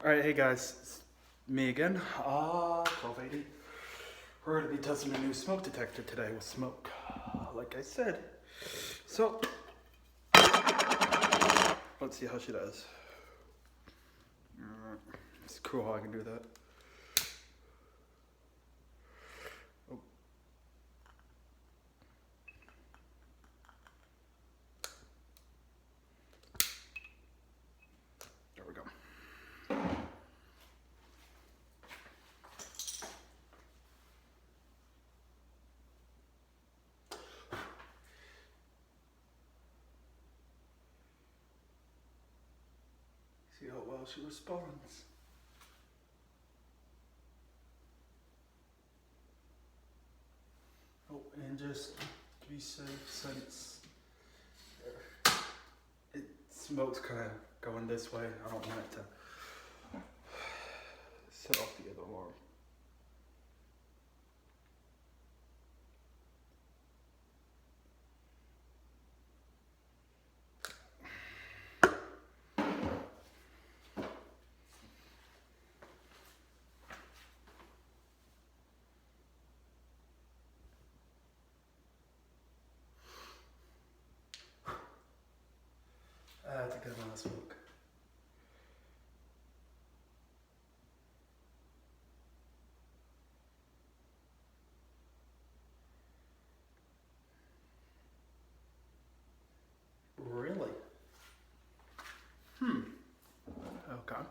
Alright, hey guys, it's me again. 1280. We're going to be testing a new smoke detector today with smoke, like I said. So, let's see how she does. It's cool how I can do that. Oh. There we go. See how well she responds. Oh, and just to be safe, since smoke's kind of going this way, I don't want it to set off the other alarm. That's a good amount of smoke. Really? Okay.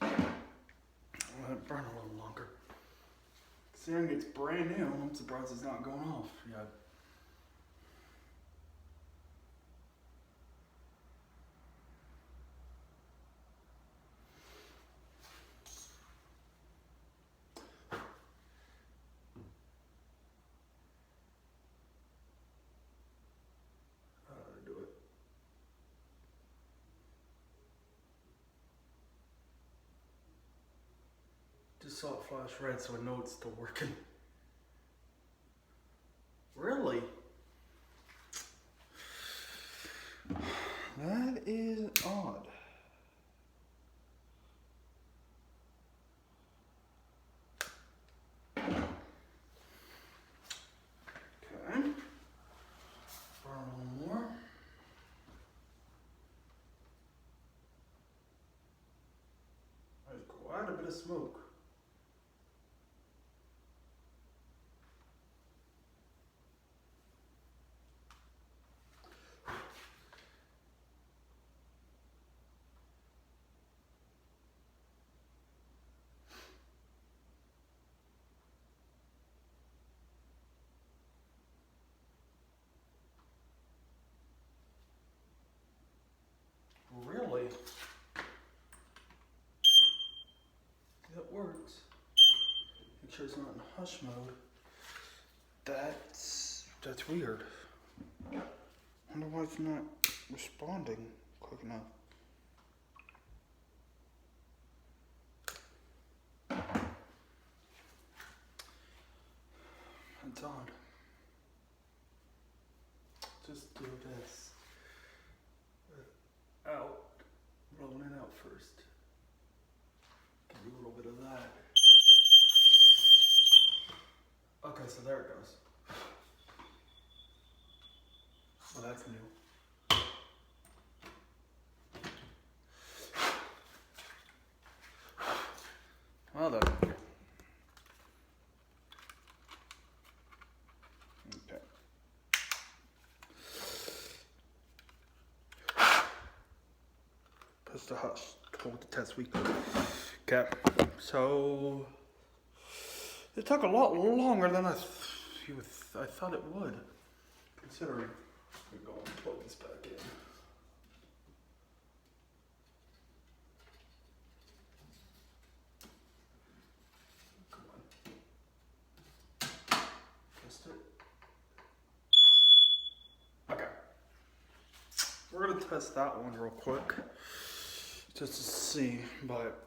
Let it burn a little longer. Considering it's brand new, I'm surprised it's not going off yet. How do I do it? Just saw it flash red, so I know it's still working. Really? That is odd. Okay. Burn a little more. There's quite a bit of smoke. Really? That works. Make sure it's not in hush mode. That's weird. Wonder why it's not responding quick enough. It's odd. Just do this. Out. Rolling it out first. Give you a little bit of that. Okay, so there it goes. Well, that's new. Well done. Okay. Push the hush. Hold the test week. Okay. So it took a lot longer than I thought it would. Considering we go and plug this back in. Come on. Test it. Okay. We're gonna test that one real quick. Just to see, but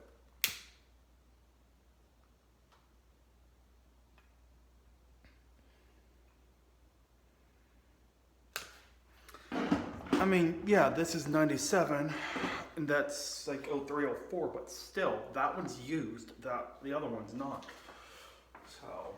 I mean, yeah, this is 97, and that's like 03, 04, but still, that one's used. The other one's not. So.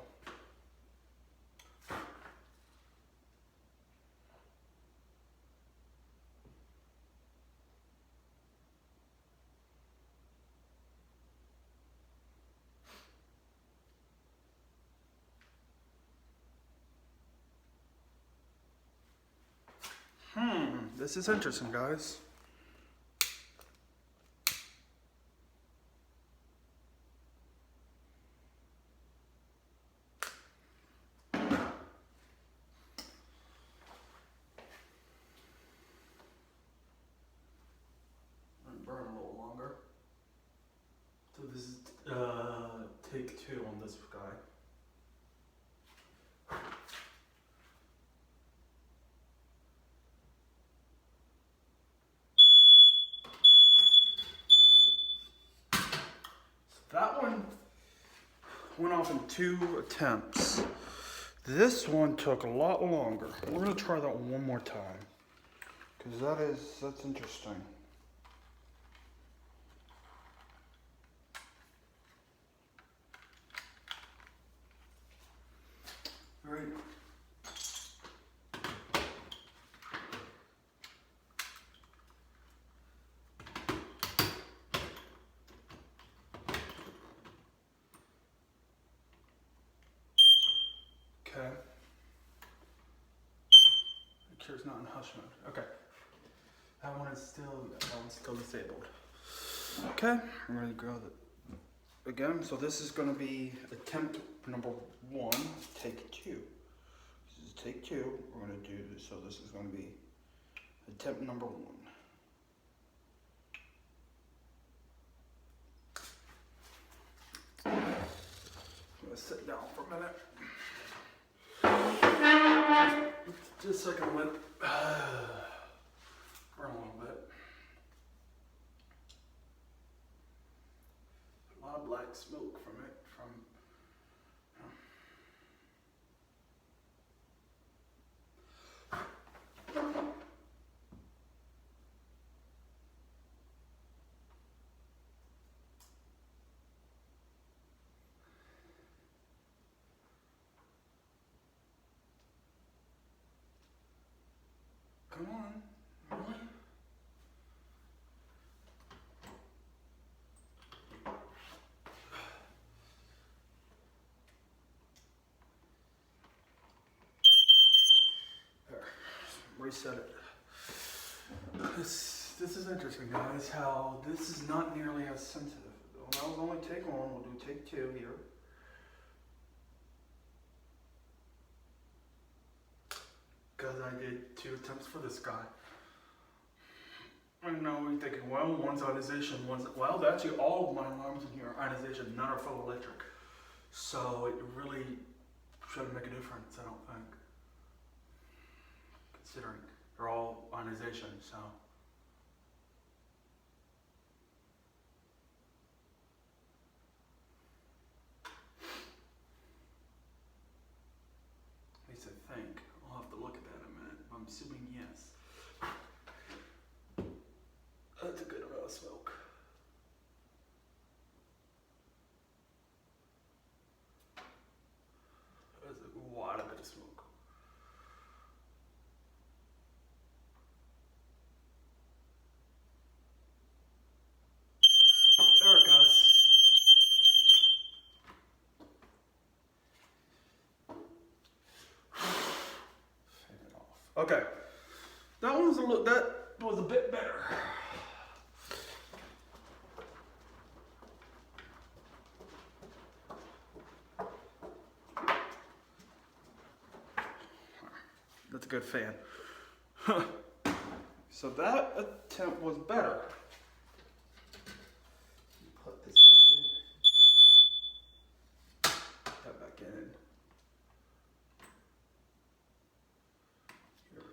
This is interesting, guys. Burn a little longer. So this is take 2 on this guy. That one went off in 2 attempts. This one took a lot longer. We're gonna try that one more time, because that's interesting. All right. Okay. Make sure it's not in hush mode. Okay. That one's still disabled. Okay, we're gonna go again. So this is gonna be attempt number 1, take 2. This is take 2. We're gonna do this. So this is gonna be attempt number 1. I'm gonna sit down for a minute. Just so I can let burn a little bit. A lot of black smoke from it. Come on, really? There, reset it. This is interesting, guys, how this is not nearly as sensitive. That was only take 1, we'll do take 2 here. Because I did 2 attempts for this guy. I know you're thinking, well, one's ionization, well, actually all of my alarms in here are ionization, none are photoelectric. So it really shouldn't make a difference, I don't think. Considering they're all ionization, so. At least I think. I'll have to look at that in a minute. I'm assuming yes. That's a good amount of smoke. That's a lot of bit of smoke. There it goes. Fade it off. Okay. That was a bit better. That's a good fan. So that attempt was better. Put this back in. Put that back in. Here.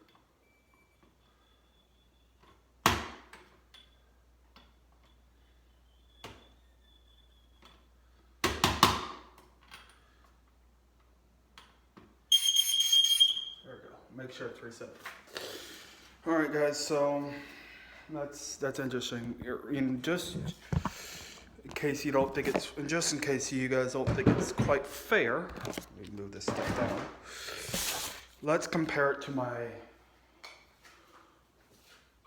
There we go. Make sure it's reset. All right, guys. So that's interesting. Just in case you don't think it's, and just in case you guys don't think it's quite fair, let me move this stuff down. Let's compare it to my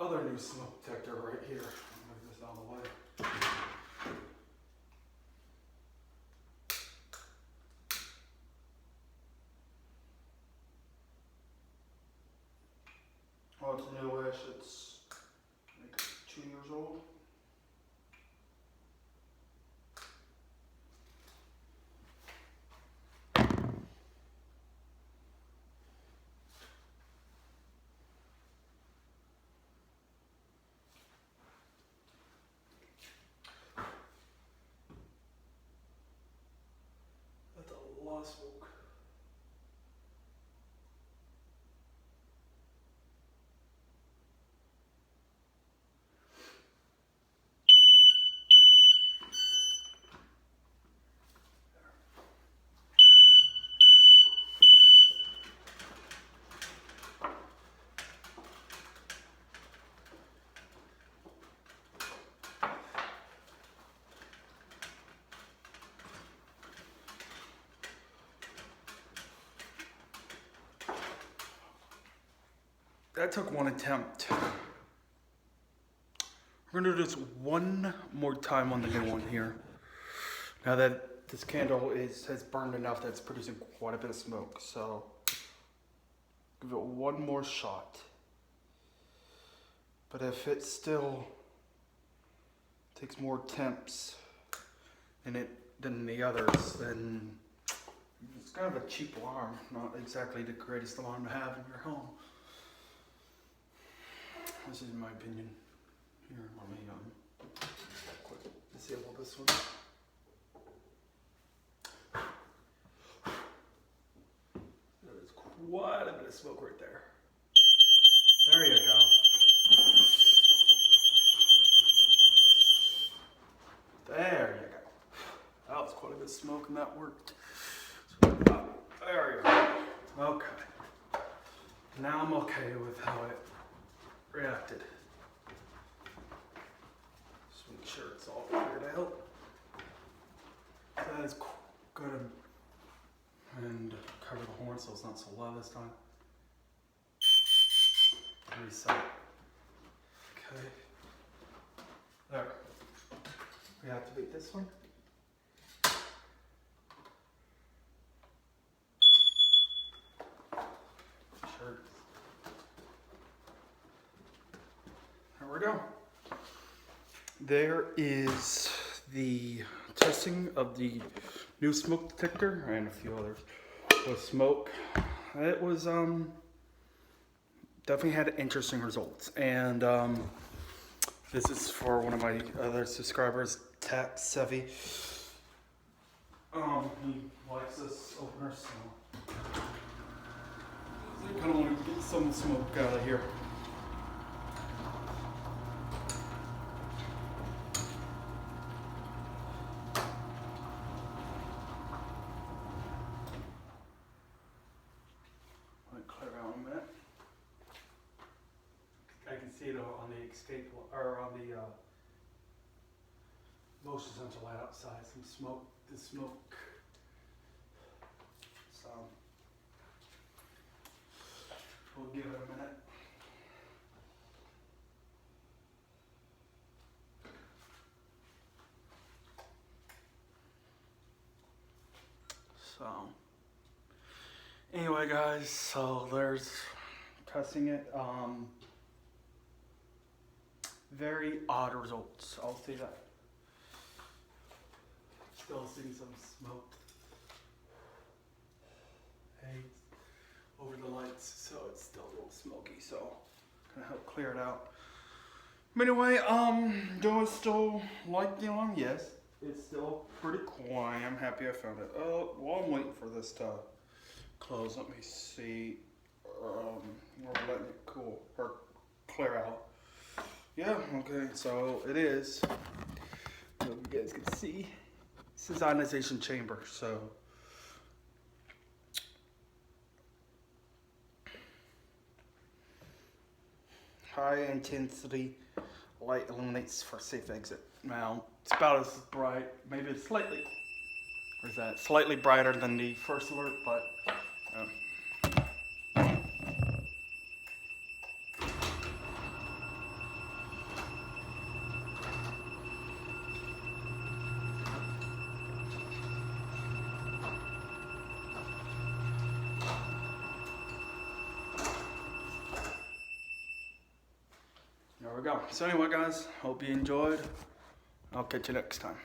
other new smoke detector right here. Move this out of the way. Oh, it's newish. It's like 2 years old. That's a lot of smoke. That took one attempt. We're gonna do this one more time on the new one here. Now that this candle has burned enough that it's producing quite a bit of smoke, so give it one more shot. But if it still takes more attempts than the others, then it's kind of a cheap alarm, not exactly the greatest alarm to have in your home. This is my opinion. Here, let me quick disable this one. There's quite a bit of smoke right there. There you go. There you go. That was quite a bit of smoke and that worked. There you go. Okay. Now I'm okay with how it reacted. Just make sure it's all cleared out. That is good and cover the horn so it's not so loud this time. Reset. Okay. There. Reactivate this one. Sure. There we go. There is the testing of the new smoke detector and a few others with smoke. It was definitely had interesting results, and this is for one of my other subscribers, Tap Sevi. He likes this opener, so I kind of want to get some smoke out of here. I can see it on the escape or on the motion sensor light outside. Some smoke, the smoke. So we'll give it a minute. So anyway, guys, so there's testing it. Very odd results, I'll say that. Still seeing some smoke. Hey, over the lights, so it's still a little smoky, so gonna help clear it out. But anyway, do I still like the alarm? Yes, it's still pretty quiet. I'm happy I found it. While I'm waiting for this to close, let me see. We're letting it cool or clear out. Yeah, okay, so it is. I hope you guys can see. This is ionization chamber, so. high intensity light illuminates for safe exit. Now, it's about as bright, maybe it's slightly, what is that, slightly brighter than the first alert, but there we go. So anyway, guys, hope you enjoyed. I'll catch you next time.